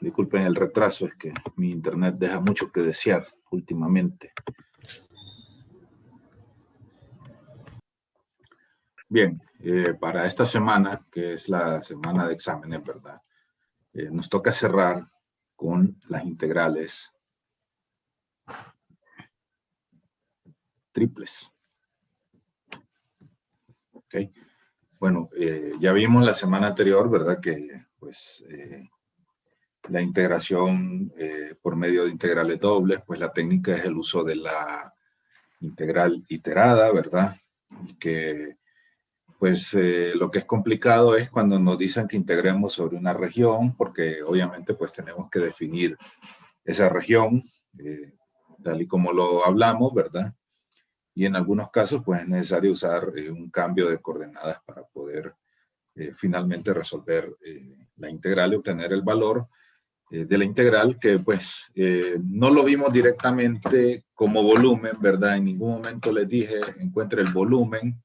Disculpen el retraso, es que mi internet deja mucho que desear últimamente. Bien, para esta semana, que es la semana de exámenes, ¿verdad? Nos toca cerrar con las integrales triples. ¿Ok? Bueno, ya vimos la semana anterior, ¿verdad? Que pues la integración por medio de integrales dobles, pues la técnica es el uso de la integral iterada, ¿verdad? Y que pues lo que es complicado es cuando nos dicen que integremos sobre una región, porque obviamente pues tenemos que definir esa región, tal y como lo hablamos, ¿verdad? Y en algunos casos pues es necesario usar un cambio de coordenadas para poder finalmente resolver la integral y obtener el valor de la integral, que pues no lo vimos directamente como volumen, ¿verdad? En ningún momento les dije encuentre el volumen,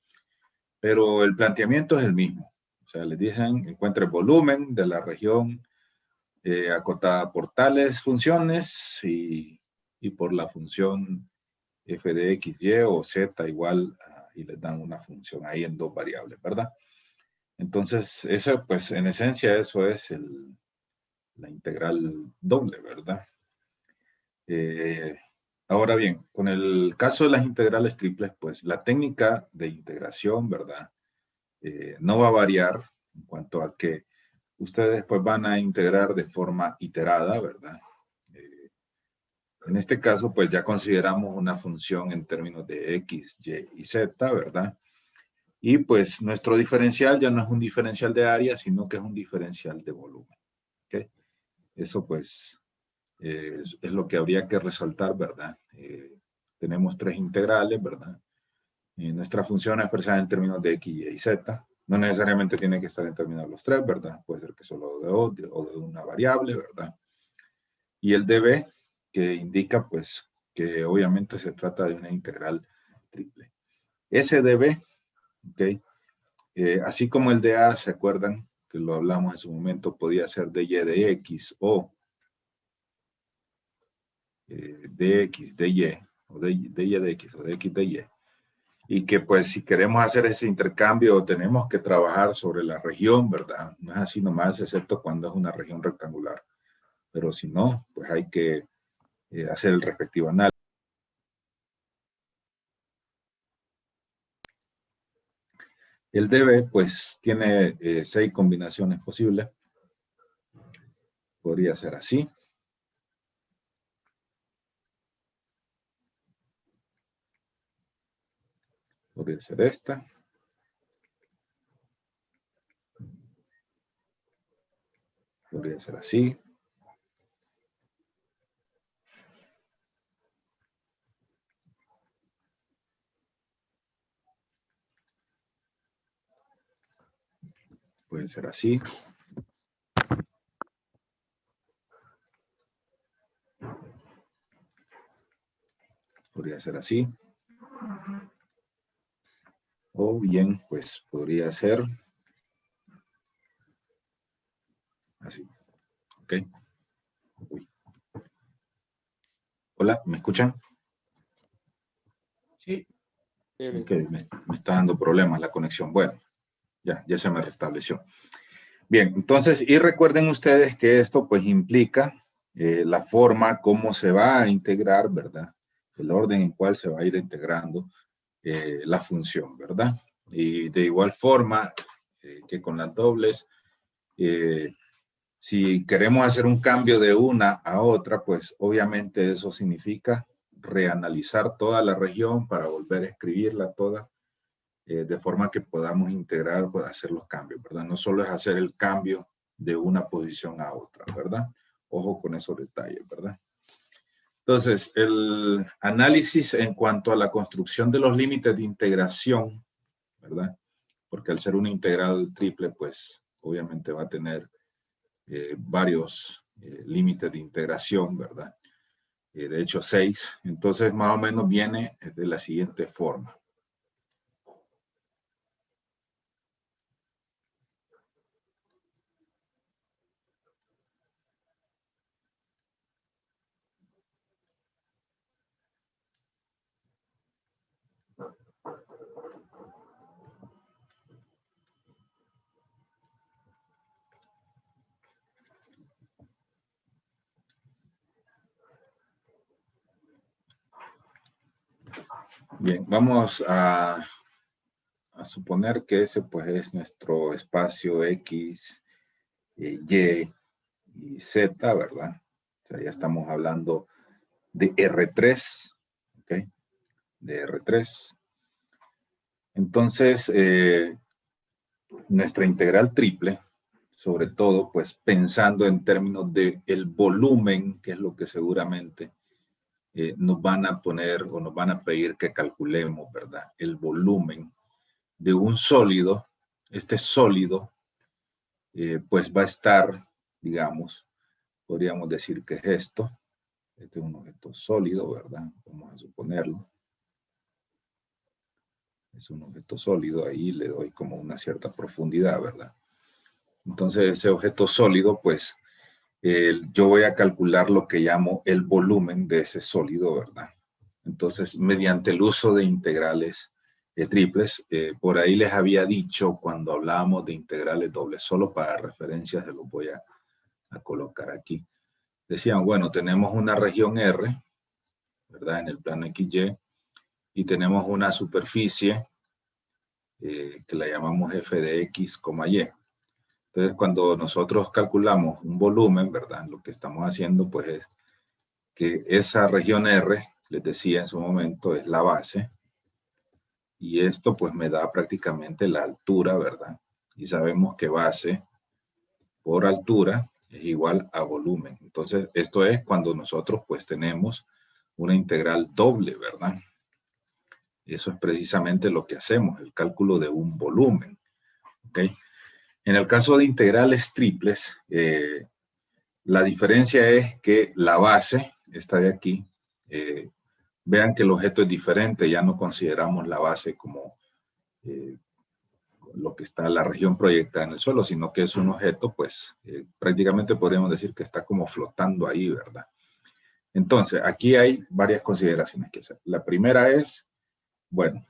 pero el planteamiento es el mismo. O sea, les dicen encuentre el volumen de la región acotada por tales funciones y por la función f de x, y o z igual, y les dan una función ahí en dos variables, ¿verdad? Entonces, eso pues en esencia eso es la integral doble, ¿verdad? Ahora bien, con el caso de las integrales triples, pues la técnica de integración, ¿verdad? No va a variar en cuanto a que ustedes pues van a integrar de forma iterada, ¿verdad? En este caso, pues ya consideramos una función en términos de x, y y z, ¿verdad? Y pues nuestro diferencial ya no es un diferencial de área, sino que es un diferencial de volumen. ¿Okay? Eso pues es lo que habría que resaltar, ¿verdad? Tenemos tres integrales, ¿verdad? Nuestra función es expresada en términos de x, y y z. No necesariamente tiene que estar en términos de los tres, ¿verdad? Puede ser que solo o de una variable, ¿verdad? Y el db, que indica pues que obviamente se trata de una integral triple. Ese db, ¿ok? Así como el de A, ¿se acuerdan? Que lo hablamos en su momento, podía ser dy de x o dx, dy, o dy de x o de x de y. Y que pues si queremos hacer ese intercambio tenemos que trabajar sobre la región, ¿verdad? No es así nomás, excepto cuando es una región rectangular. Pero si no, pues hay que hacer el respectivo análisis. El db pues tiene 6 combinaciones posibles. Podría ser así. Podría ser esta. Podría ser así. Puede ser así. Podría ser así. O bien, pues podría ser así. ¿Ok? Uy. Hola, ¿me escuchan? Sí. Ok, me está dando problemas la conexión. Bueno, ya se me restableció. Bien, entonces, y recuerden ustedes que esto pues implica la forma como se va a integrar, ¿verdad? El orden en cual se va a ir integrando la función, ¿verdad? Y de igual forma que con las dobles, si queremos hacer un cambio de una a otra, pues obviamente eso significa reanalizar toda la región para volver a escribirla toda de forma que podamos integrar, pues, hacer los cambios, ¿verdad? No solo es hacer el cambio de una posición a otra, ¿verdad? Ojo con esos detalles, ¿verdad? Entonces, el análisis en cuanto a la construcción de los límites de integración, ¿verdad? Porque al ser una integral triple, pues obviamente va a tener varios límites de integración, ¿verdad? De hecho, 6. Entonces, más o menos viene de la siguiente forma. Bien, vamos a suponer que ese pues es nuestro espacio X, Y y Z, ¿verdad? O sea, ya estamos hablando de R3, ¿ok? De R3. Entonces, nuestra integral triple, sobre todo, pues pensando en términos de el volumen, que es lo que seguramente nos van a poner o nos van a pedir que calculemos, ¿verdad? El volumen de un sólido. Este sólido, pues va a estar, digamos, podríamos decir que es esto. Este es un objeto sólido, ¿verdad? Vamos a suponerlo. Es un objeto sólido, ahí le doy como una cierta profundidad, ¿verdad? Entonces, ese objeto sólido, pues, yo voy a calcular lo que llamo el volumen de ese sólido, ¿verdad? Entonces, mediante el uso de integrales triples, por ahí les había dicho cuando hablábamos de integrales dobles, solo para referencias se los voy a colocar aquí. Decían, bueno, tenemos una región R, ¿verdad? En el plano XY, y tenemos una superficie que la llamamos f de x, y. Entonces, cuando nosotros calculamos un volumen, ¿verdad? Lo que estamos haciendo, pues, es que esa región R, les decía en su momento, es la base. Y esto, pues, me da prácticamente la altura, ¿verdad? Y sabemos que base por altura es igual a volumen. Entonces, esto es cuando nosotros, pues, tenemos una integral doble, ¿verdad? Eso es precisamente lo que hacemos, el cálculo de un volumen, ¿ok? En el caso de integrales triples, la diferencia es que la base, esta de aquí, vean que el objeto es diferente, ya no consideramos la base como lo que está en la región proyectada en el suelo, sino que es un objeto, pues prácticamente podríamos decir que está como flotando ahí, ¿verdad? Entonces, aquí hay varias consideraciones que hacer. La primera es, bueno,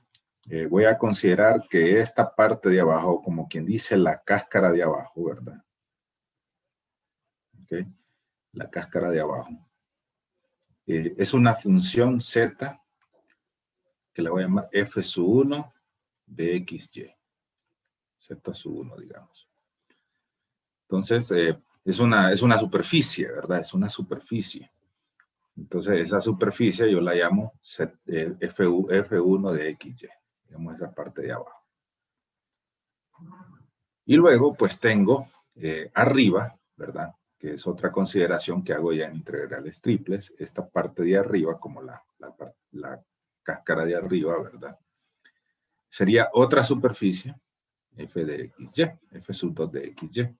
voy a considerar que esta parte de abajo, como quien dice la cáscara de abajo, ¿verdad? ¿Okay? La cáscara de abajo. Es una función z que la voy a llamar f sub 1 de xy. Z sub 1, digamos. Entonces, es una superficie, ¿verdad? Es una superficie. Entonces, esa superficie yo la llamo F1 de XY. Digamos esa parte de abajo. Y luego, pues tengo arriba, ¿verdad? Que es otra consideración que hago ya en integrales triples. Esta parte de arriba, como la cáscara de arriba, ¿verdad? Sería otra superficie, F de XY, F sub 2 de XY,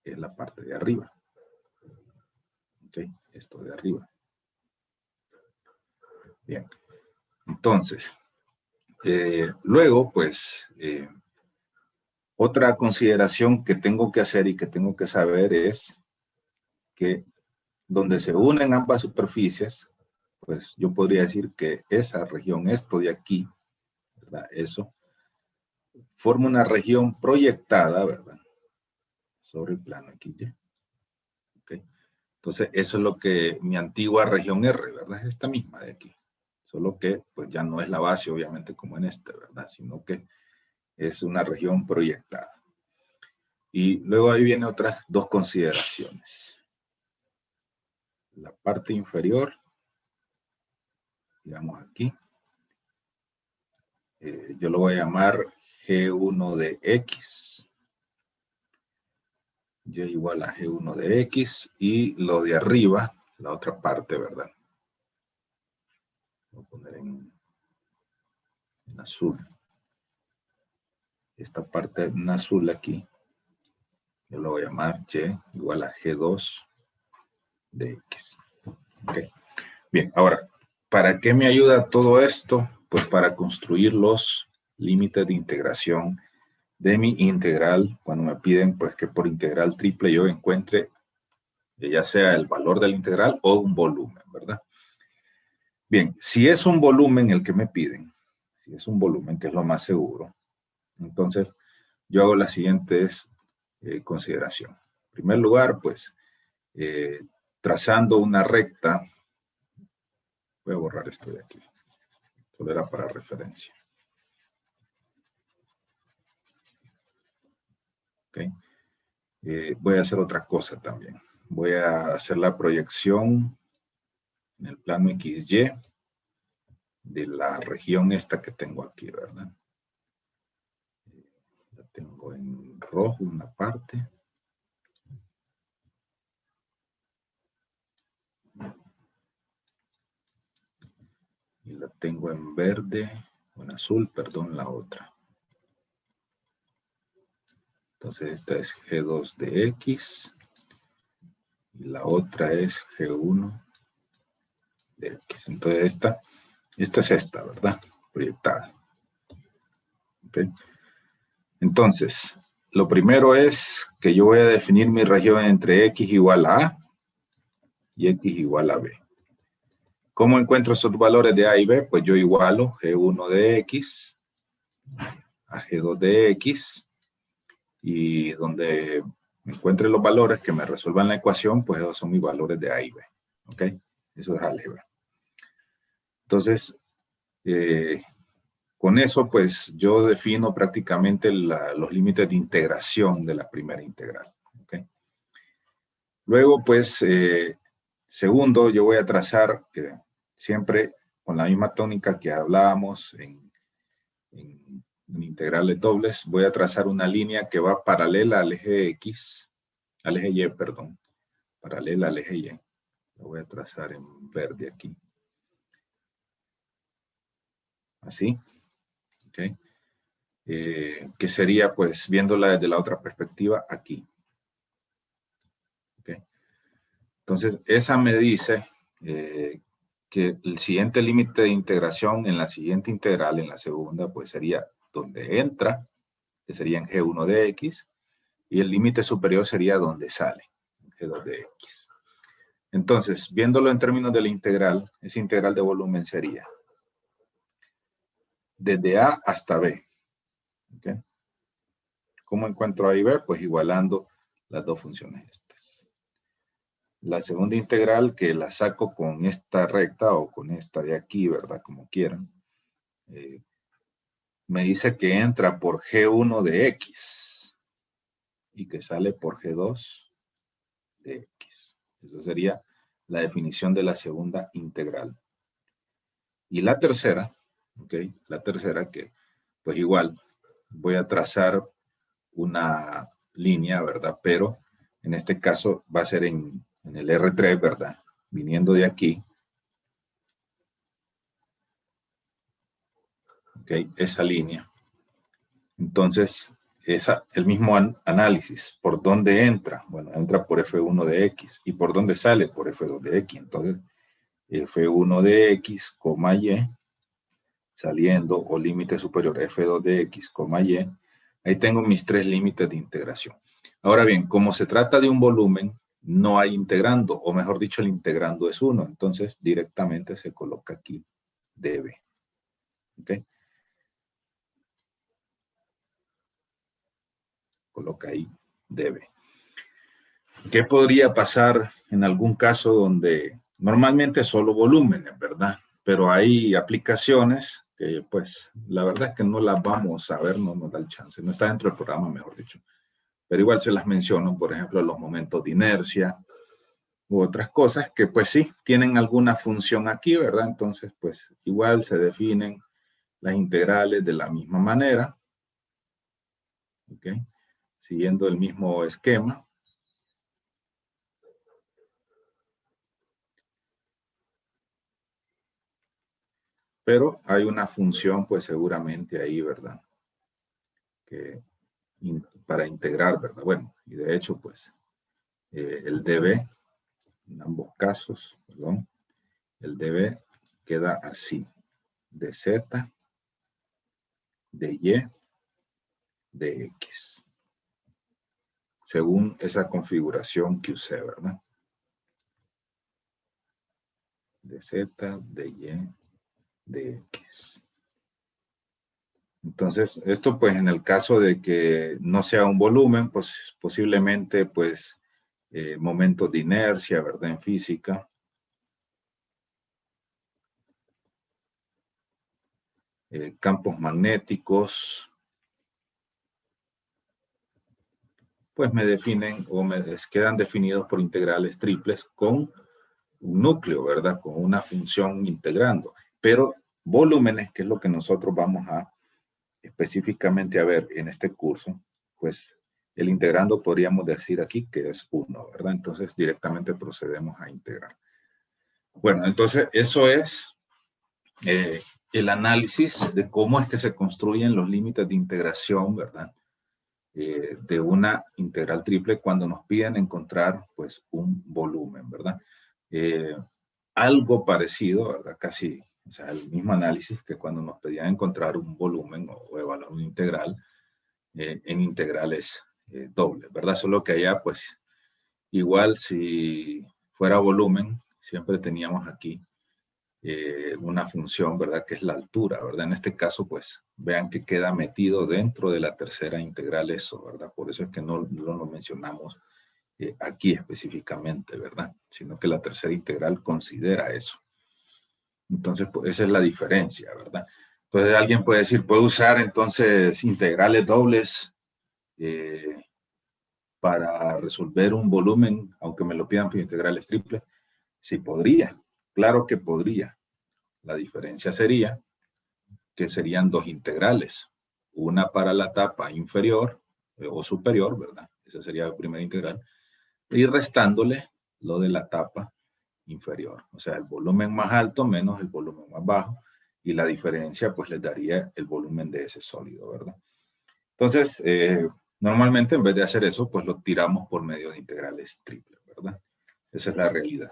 que es la parte de arriba. ¿Ok? Esto de arriba. Bien. Entonces, luego, pues, otra consideración que tengo que hacer y que tengo que saber es que donde se unen ambas superficies, pues yo podría decir que esa región, esto de aquí, ¿verdad? Eso, forma una región proyectada, ¿verdad? Sobre el plano XY. ¿Okay? Entonces, eso es lo que mi antigua región R, ¿verdad? Es esta misma de aquí. Solo que, pues ya no es la base, obviamente, como en este, ¿verdad? Sino que es una región proyectada. Y luego ahí vienen otras dos consideraciones. La parte inferior, digamos aquí, yo lo voy a llamar G1 de X. Y igual a G1 de X. Y lo de arriba, la otra parte, ¿verdad? Voy a poner en azul. Esta parte en azul aquí, yo lo voy a llamar Y igual a G2 de X. Okay. Bien, ahora, ¿para qué me ayuda todo esto? Pues para construir los límites de integración de mi integral, cuando me piden pues que por integral triple yo encuentre ya sea el valor del integral o un volumen, ¿verdad? Bien, si es un volumen el que me piden, si es un volumen que es lo más seguro, entonces yo hago las siguientes consideraciones. En primer lugar, pues, trazando una recta, voy a borrar esto de aquí. Solo era para referencia. Ok. Voy a hacer otra cosa también. Voy a hacer la proyección en el plano XY de la región esta que tengo aquí, ¿verdad? La tengo en rojo una parte. Y la tengo en verde, o en azul, perdón, la otra. Entonces esta es G2 de X. Y la otra es G1 de X. Entonces esta es esta, ¿verdad? Proyectada. ¿Okay? Entonces, lo primero es que yo voy a definir mi región entre X igual a A y X igual a B. ¿Cómo encuentro esos valores de A y B? Pues yo igualo G1 de X a G2 de X y donde encuentre los valores que me resuelvan la ecuación, pues esos son mis valores de A y B. ¿Ok? Eso es álgebra. Entonces, con eso, pues yo defino prácticamente los límites de integración de la primera integral. ¿Okay? Luego, pues, segundo, yo voy a trazar siempre con la misma tónica que hablábamos en integrales dobles, voy a trazar una línea que va paralela al eje X, al eje Y, perdón, paralela al eje Y. Lo voy a trazar en verde aquí. Así. ¿Ok? Que sería, pues, viéndola desde la otra perspectiva, aquí. ¿Okay? Entonces, esa me dice que el siguiente límite de integración en la siguiente integral, en la segunda, pues sería donde entra, que sería en G1 de X, y el límite superior sería donde sale, G2 de X. Entonces, viéndolo en términos de la integral, esa integral de volumen sería desde A hasta B. ¿Okay? ¿Cómo encuentro A y B? Pues igualando las dos funciones estas. La segunda integral, que la saco con esta recta o con esta de aquí, ¿verdad? Como quieran. Me dice que entra por G1 de X y que sale por G2 de X. Esa sería la definición de la segunda integral. Y la tercera, ¿ok? La tercera que, pues igual, voy a trazar una línea, ¿verdad? Pero en este caso va a ser en el R3, ¿verdad? Viniendo de aquí. ¿Ok? Esa línea. Entonces, el mismo análisis. ¿Por dónde entra? Bueno, entra por F1 de X. ¿Y por dónde sale? Por F2 de X. Entonces, F1 de X, Y, saliendo, o límite superior F2 de X, Y. Ahí tengo mis tres límites de integración. Ahora bien, como se trata de un volumen, no hay integrando, o mejor dicho, el integrando es 1. Entonces, directamente se coloca aquí dB. ¿Ok? Coloca ahí dB. ¿Qué podría pasar en algún caso donde normalmente solo volúmenes, ¿verdad? Pero hay aplicaciones que, pues, la verdad es que no las vamos a ver, no nos da el chance. No está dentro del programa, mejor dicho. Pero igual se las menciono, por ejemplo, los momentos de inercia u otras cosas que, pues sí, tienen alguna función aquí, ¿verdad? Entonces, pues, igual se definen las integrales de la misma manera. ¿Ok? Siguiendo el mismo esquema. Pero hay una función, pues seguramente ahí, ¿verdad? Que para integrar, ¿verdad? Bueno, y de hecho, pues, el dB, en ambos casos, perdón, el dB queda así, de Z, de Y, de X, según esa configuración que usé, ¿verdad? De Z, de Y, de X. Entonces, esto pues en el caso de que no sea un volumen, pues posiblemente pues momentos de inercia, ¿verdad? En física. campos magnéticos, pues me definen o quedan definidos por integrales triples con un núcleo, ¿verdad? Con una función integrando. Pero volúmenes, que es lo que nosotros vamos a específicamente a ver en este curso, pues el integrando podríamos decir aquí que es 1, ¿verdad? Entonces directamente procedemos a integrar. Bueno, entonces eso es el análisis de cómo es que se construyen los límites de integración, ¿verdad? De una integral triple cuando nos piden encontrar pues un volumen, ¿verdad? Algo parecido, ¿verdad? Casi, o sea, el mismo análisis que cuando nos pedían encontrar un volumen o evaluar una integral en integrales dobles, ¿verdad? Solo que allá pues igual si fuera volumen, siempre teníamos aquí una función, ¿verdad? Que es la altura, ¿verdad? En este caso, pues, vean que queda metido dentro de la tercera integral eso, ¿verdad? Por eso es que no lo mencionamos aquí específicamente, ¿verdad? Sino que la tercera integral considera eso. Entonces, pues, esa es la diferencia, ¿verdad? Entonces, alguien puede decir, ¿puedo usar entonces integrales dobles para resolver un volumen, aunque me lo pidan por integrales triples? Sí, podría. Claro que podría. La diferencia sería que serían dos integrales, una para la etapa inferior o superior, ¿verdad? Esa sería la primera integral, y restándole lo de la etapa inferior, o sea, el volumen más alto menos el volumen más bajo, y la diferencia pues les daría el volumen de ese sólido, ¿verdad? Entonces, normalmente en vez de hacer eso, pues lo tiramos por medio de integrales triples, ¿verdad? Esa es la realidad.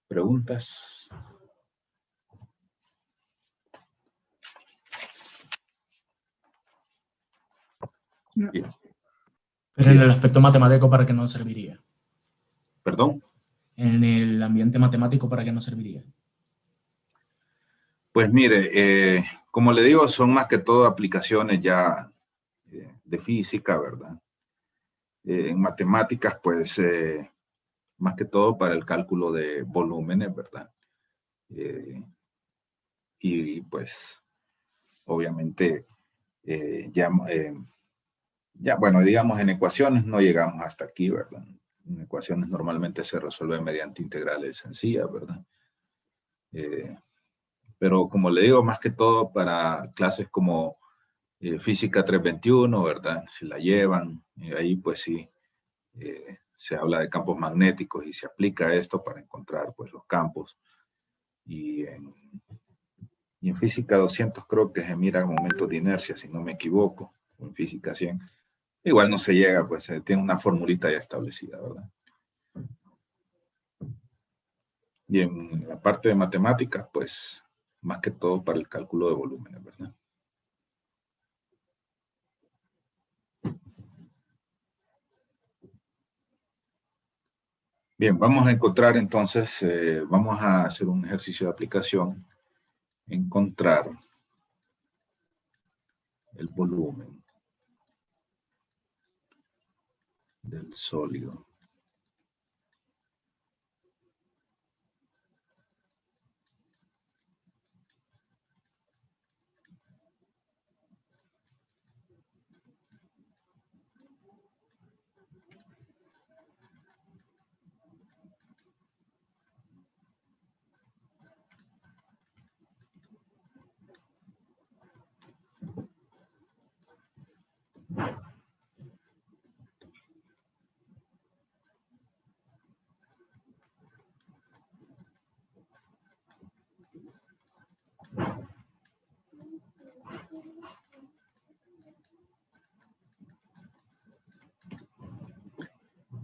¿Preguntas? No. Bien. Pero en el aspecto matemático, ¿para qué no serviría? ¿Perdón? En el ambiente matemático, ¿para qué no serviría? Pues mire, como le digo, son más que todo aplicaciones ya de física, ¿verdad? En matemáticas, pues, más que todo para el cálculo de volúmenes, ¿verdad? Eh, y pues, obviamente, ya, bueno, digamos, en ecuaciones no llegamos hasta aquí, ¿verdad? En ecuaciones normalmente se resuelve mediante integrales sencillas, ¿verdad? Pero como le digo, más que todo para clases como física 321, ¿verdad? Si la llevan, ahí pues sí, se habla de campos magnéticos y se aplica esto para encontrar pues los campos. Y en física 200 creo que se mira momentos de inercia, si no me equivoco, o en física 100. Igual no se llega, pues tiene una formulita ya establecida, ¿verdad? Y en la parte de matemáticas, pues más que todo para el cálculo de volúmenes, ¿verdad? Bien, vamos a encontrar entonces, vamos a hacer un ejercicio de aplicación, encontrar el volumen del sólido.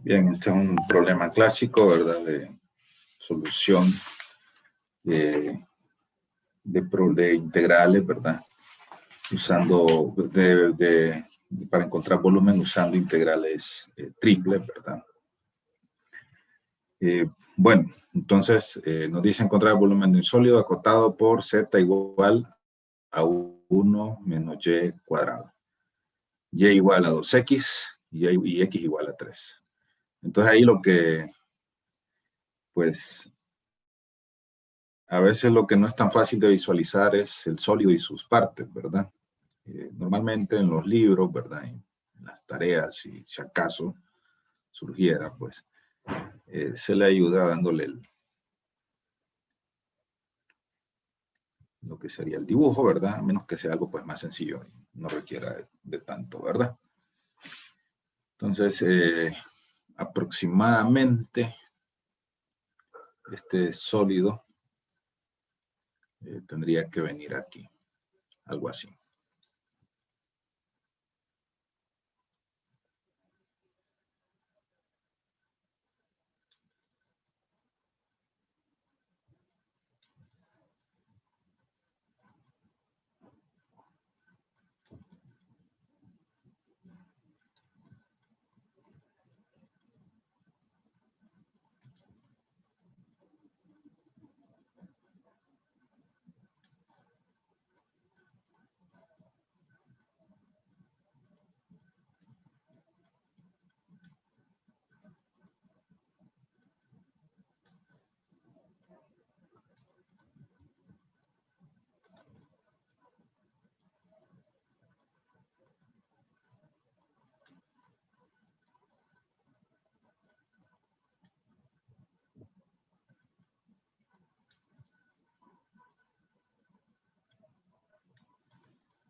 Bien, este es un problema clásico, ¿verdad? De solución de integrales, ¿verdad? Usando, para encontrar volumen usando integrales triples, ¿verdad? Bueno, entonces nos dice encontrar el volumen de un sólido acotado por z igual a 1 menos y cuadrado. Y igual a 2x y x igual a 3. Entonces ahí lo que, pues, a veces lo que no es tan fácil de visualizar es el sólido y sus partes, ¿verdad? Normalmente en los libros, ¿verdad? En las tareas, si acaso surgiera, pues se le ayuda dándole lo que sería el dibujo, ¿verdad? A menos que sea algo pues más sencillo y no requiera de tanto, ¿verdad? Entonces, aproximadamente este sólido tendría que venir aquí, algo así.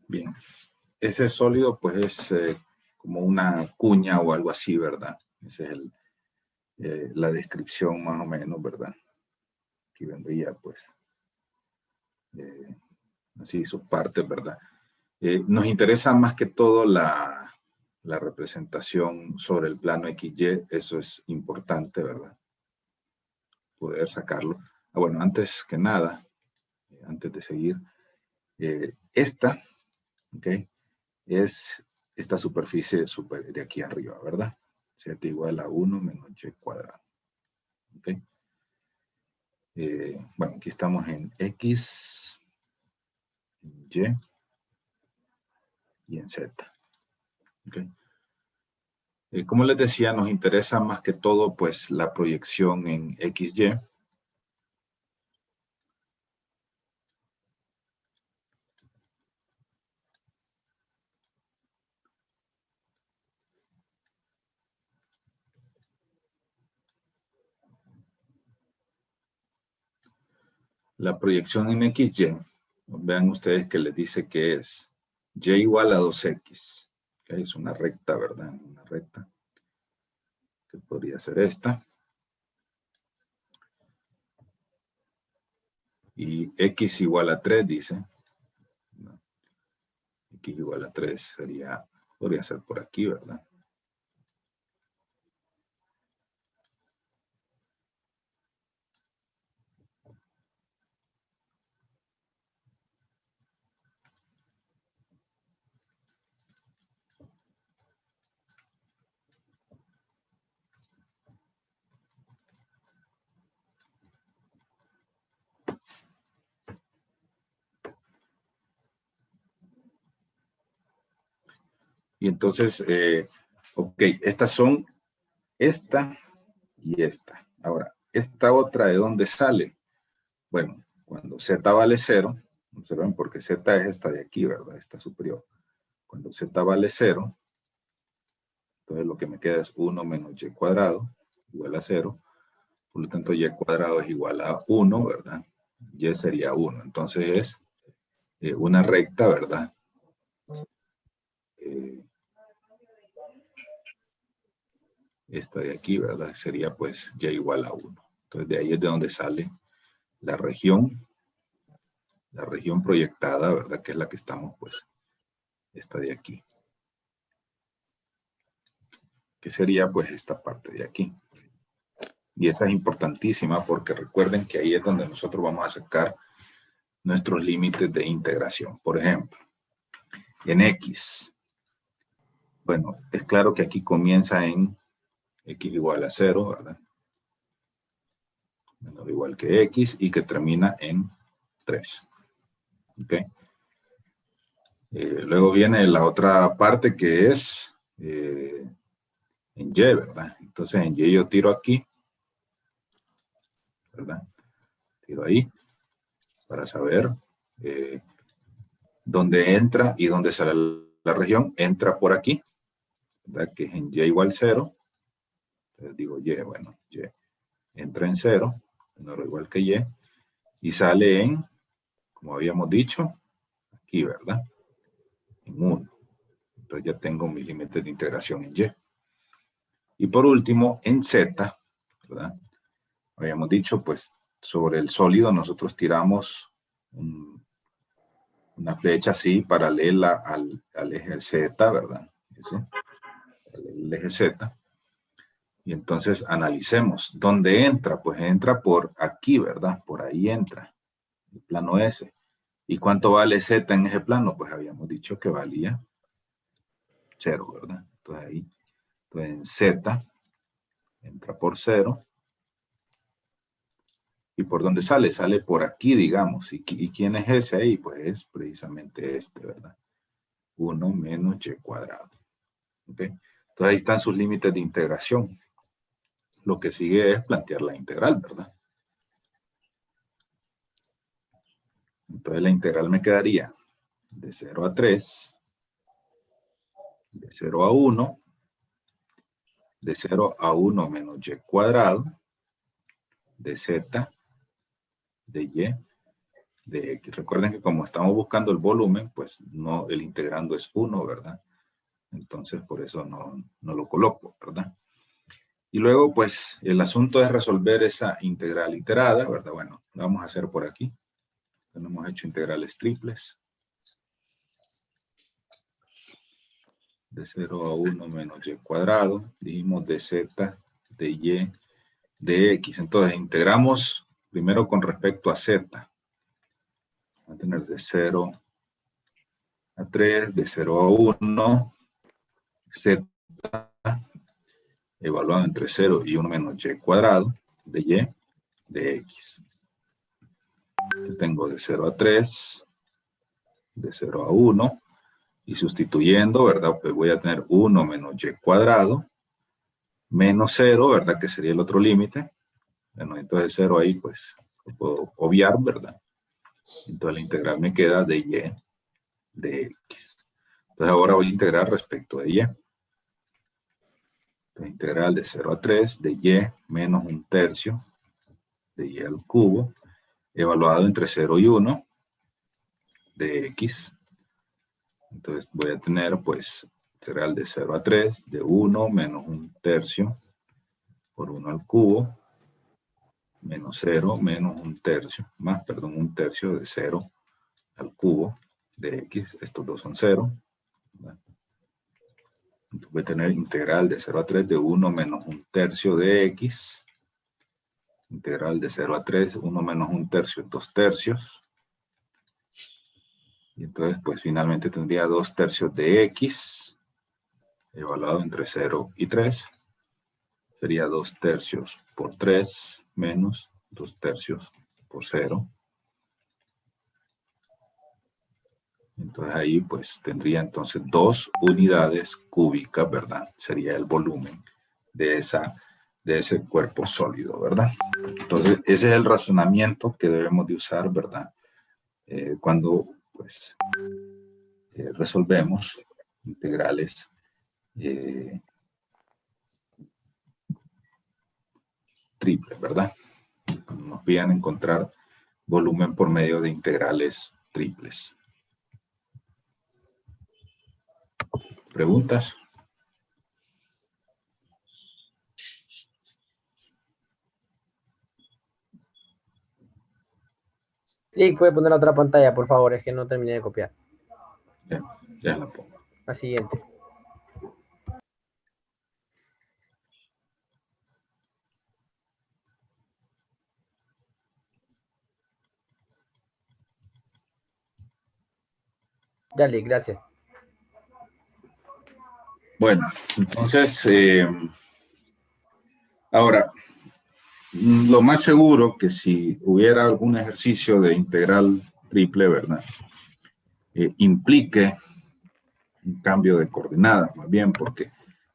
Bien, ese sólido pues es como una cuña o algo así, ¿verdad? Esa es la descripción más o menos, ¿verdad? Aquí vendría pues así sus partes, ¿verdad? Nos interesa más que todo la representación sobre el plano XY, eso es importante, ¿verdad? Poder sacarlo. Bueno, antes que nada, antes de seguir, esta, ¿ok? Es esta superficie de aquí arriba, ¿verdad? Z igual a 1 menos y cuadrado. ¿Ok? Bueno, aquí estamos en X, en Y en Z. ¿Ok? Como les decía, nos interesa más que todo pues la proyección en XY. La proyección en XY, vean ustedes que les dice que es Y igual a 2X. ¿Okay? Es una recta, ¿verdad? Una recta que podría ser esta. Y X igual a 3, dice. X igual a 3 podría ser por aquí, ¿verdad? Y entonces, ok, estas son esta y esta. Ahora, esta otra, ¿de dónde sale? Bueno, cuando Z vale 0, observen porque Z es esta de aquí, ¿verdad? Esta superior. Cuando Z vale 0, entonces lo que me queda es 1 menos Y cuadrado, igual a 0. Por lo tanto, Y cuadrado es igual a 1, ¿verdad? Y sería 1. Entonces es una recta, ¿verdad? Esta de aquí, ¿verdad? Sería pues Y igual a 1. Entonces de ahí es de donde sale la región proyectada, ¿verdad? Que es la que estamos pues, esta de aquí. Que sería pues esta parte de aquí. Y esa es importantísima porque recuerden que ahí es donde nosotros vamos a sacar nuestros límites de integración. Por ejemplo, en X. Bueno, es claro que aquí comienza en X igual a 0, ¿verdad? Menor o igual que X y que termina en 3. ¿Ok? Luego viene la otra parte que es en Y, ¿verdad? Entonces en Y yo tiro aquí, ¿verdad? Tiro ahí. para saber dónde entra y dónde sale la región. Entra por aquí, ¿verdad? Que es en y igual 0. Entonces digo y, bueno, y entra en 0, menor o igual que y sale en, como habíamos dicho, aquí, ¿verdad? En 1. Entonces ya tengo mi límite de integración en y. Y por último, en z, ¿verdad? Habíamos dicho, pues, sobre el sólido nosotros tiramos una flecha así paralela al eje Z, ¿verdad? Eso, el eje Z. Y entonces analicemos. ¿Dónde entra? Pues entra por aquí, ¿verdad? Por ahí entra, el plano S. ¿Y cuánto vale Z en ese plano? Pues habíamos dicho que valía 0, ¿verdad? Entonces ahí, entonces en Z, entra por 0. ¿Y por dónde sale? Sale por aquí, digamos. ¿Y quién es ese ahí? Pues es precisamente este, ¿verdad? 1 menos y cuadrado. ¿Ok? Entonces ahí están sus límites de integración. Lo que sigue es plantear la integral, ¿verdad? Entonces la integral me quedaría de 0 a 3, de 0 a 1, de 0 a 1 menos y cuadrado, de z, de y, de x. Recuerden que como estamos buscando el volumen, pues no, el integrando es 1, ¿verdad? Entonces por eso no lo coloco, ¿verdad? Y luego, pues, el asunto es resolver esa integral iterada, ¿verdad? Bueno, lo vamos a hacer por aquí. No hemos hecho integrales triples. De 0 a 1 menos y cuadrado. Dijimos de z, de y, de x. Entonces, integramos primero con respecto a z. Vamos a tener de 0 a 3, de 0 a 1, z evaluado entre 0 y 1 menos y cuadrado, de y, de x. Entonces tengo de 0 a 3, de 0 a 1, y sustituyendo, ¿verdad? Pues voy a tener 1 menos y cuadrado, menos 0, ¿verdad? Que sería el otro límite. Bueno, entonces 0 ahí, pues, lo puedo obviar, ¿verdad? Entonces la integral me queda de y, de x. Entonces ahora voy a integrar respecto de y. La integral de 0 a 3 de y menos 1/3 de y al cubo, evaluado entre 0 y 1 de x. Entonces voy a tener, pues, integral de 0 a 3 de 1 menos 1/3 por 1 al cubo, menos 0 menos 1/3, más, perdón, 1/3 de 0 al cubo de x. Estos dos son 0. ¿Verdad? Entonces voy a tener integral de 0 a 3 de 1 menos 1/3 de x. Integral de 0 a 3, 1 menos 1/3, 2/3. Y entonces, pues finalmente tendría 2/3 de x, evaluado entre 0 y 3. Sería 2/3 por 3 menos 2/3 por 0. Entonces ahí pues tendría entonces 2 unidades cúbicas, ¿verdad? Sería el volumen de ese cuerpo sólido, ¿verdad? Entonces ese es el razonamiento que debemos de usar, ¿verdad? Cuando pues resolvemos integrales triples, ¿verdad? Nos pidan encontrar volumen por medio de integrales triples. ¿Preguntas? Sí, puede poner la otra pantalla, por favor, es que no terminé de copiar. Ya la pongo. La siguiente. Dale, gracias. Bueno, entonces, ahora, lo más seguro que si hubiera algún ejercicio de integral triple, ¿verdad? Implique un cambio de coordenadas, más bien, porque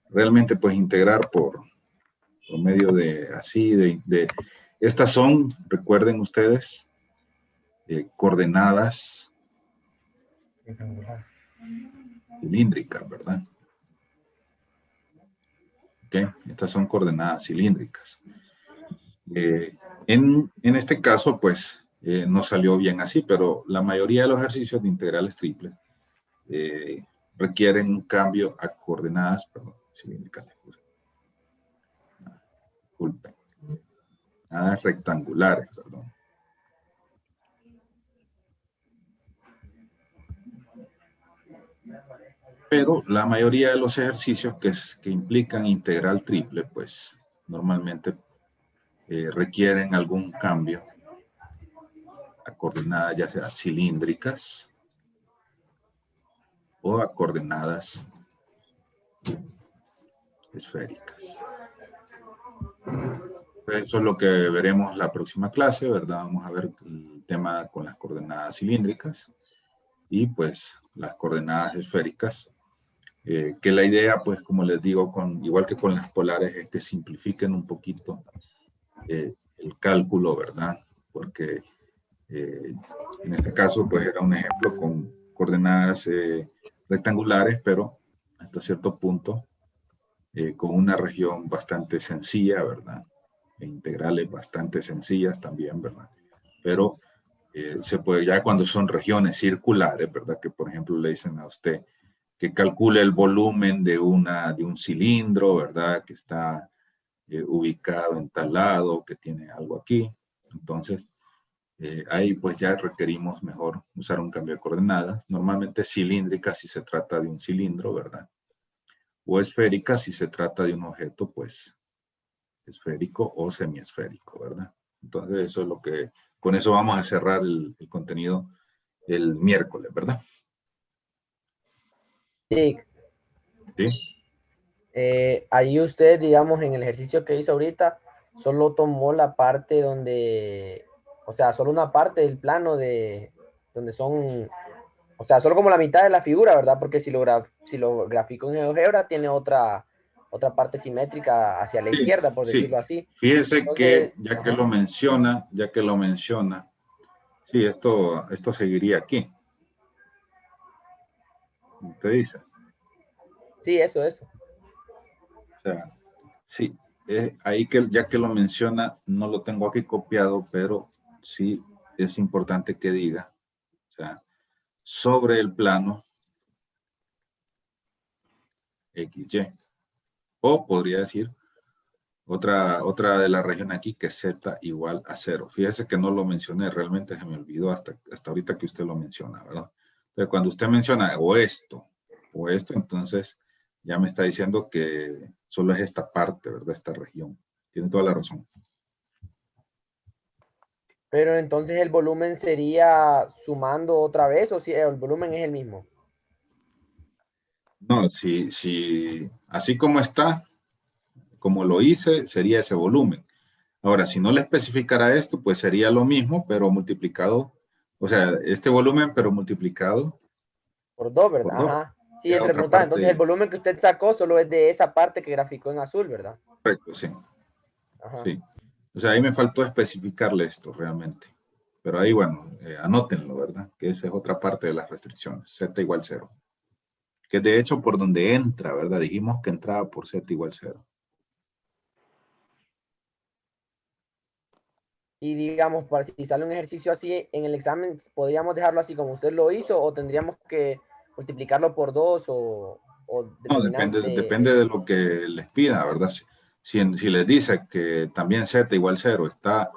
realmente puedes integrar por medio de así, de estas son, recuerden ustedes, coordenadas cilíndricas, ¿verdad? Ok, estas son coordenadas cilíndricas. En este caso, pues, no salió bien así, pero la mayoría de los ejercicios de integrales triples requieren un cambio a coordenadas, perdón, cilíndricas. Disculpen. Coordenadas rectangulares, perdón. Pero la mayoría de los ejercicios que implican integral triple, pues normalmente requieren algún cambio a coordenadas ya sea cilíndricas o a coordenadas esféricas. Eso es lo que veremos la próxima clase, ¿verdad? Vamos a ver el tema con las coordenadas cilíndricas y pues las coordenadas esféricas. Que la idea, pues como les digo, igual que con las polares, es que simplifiquen un poquito el cálculo, ¿verdad? Porque en este caso, pues era un ejemplo con coordenadas rectangulares, pero hasta cierto punto con una región bastante sencilla, ¿verdad? E integrales bastante sencillas también, ¿verdad? Pero se puede, ya cuando son regiones circulares, ¿verdad? Que por ejemplo le dicen a usted que calcule el volumen de un cilindro, ¿verdad? Que está ubicado en tal lado, que tiene algo aquí. Entonces, ahí pues ya requerimos mejor usar un cambio de coordenadas. Normalmente cilíndrica si se trata de un cilindro, ¿verdad? O esférica si se trata de un objeto, pues, esférico o semiesférico, ¿verdad? Entonces, eso es lo que, con eso vamos a cerrar el contenido el miércoles, ¿verdad? Sí. Sí. Ahí usted, digamos, en el ejercicio que hizo ahorita, solo tomó la parte donde, o sea, solo una parte del plano de donde son, o sea, solo como la mitad de la figura, ¿verdad? Porque si lo graficó en GeoGebra, tiene otra parte simétrica hacia la Sí, izquierda, por sí. decirlo así. Fíjese Entonces, que ya que lo menciona, sí, esto seguiría aquí. ¿Te dice? sí, eso. O sea, sí, ahí que ya que lo menciona, no lo tengo aquí copiado, pero sí es importante que diga, o sea, sobre el plano XY. O podría decir otra de la región aquí que es Z igual a 0. Fíjese que no lo mencioné, realmente se me olvidó hasta ahorita que usted lo menciona, ¿verdad? Entonces, cuando usted menciona o esto, entonces ya me está diciendo que solo es esta parte, ¿verdad? Esta región. Tiene toda la razón. Pero entonces el volumen sería sumando otra vez o si el volumen es el mismo. No, si así como está, como lo hice, sería ese volumen. Ahora, si no le especificara esto, pues sería lo mismo, pero multiplicado, o sea, este volumen, pero multiplicado Por 2, por ¿verdad? 2. Ajá. Sí, Ya eso le otra preguntaba. Entonces el parte, volumen que usted sacó solo es de esa parte que graficó en azul, ¿verdad? correcto, sí, Ajá. sí. O sea, ahí me faltó especificarle esto realmente. Pero ahí, bueno, anótenlo, ¿verdad? Que esa es otra parte de las restricciones, z igual 0. Que de hecho por donde entra, ¿verdad? Dijimos que entraba por z igual 0. Y digamos, para si sale un ejercicio así en el examen, ¿podríamos dejarlo así como usted lo hizo o tendríamos que multiplicarlo por 2 o No, determinante? depende de lo que les pida, ¿verdad? Si les dice que también z igual 0 está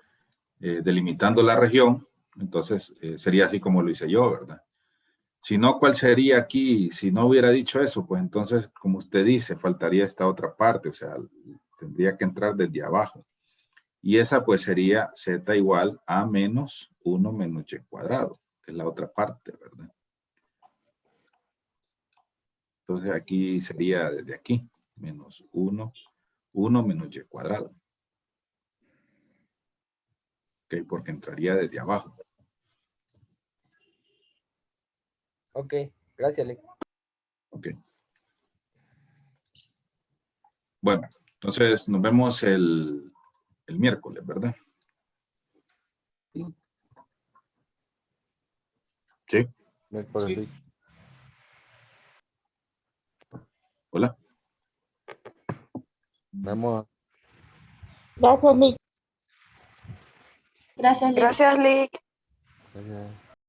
delimitando la región, entonces sería así como lo hice yo, ¿verdad? Si no, ¿cuál sería aquí? Si no hubiera dicho eso, pues entonces, como usted dice, faltaría esta otra parte, o sea, tendría que entrar desde abajo. Y esa pues sería z igual a menos 1 menos y cuadrado, que es la otra parte, ¿verdad? Entonces aquí sería desde aquí, menos 1 menos y cuadrado. Ok, porque entraría desde abajo. Ok, gracias, Lee. Ok. Bueno, entonces nos vemos el miércoles, ¿verdad? Sí. Sí. Hola. Vamos. Gracias, Lick. Gracias, Lick. Gracias.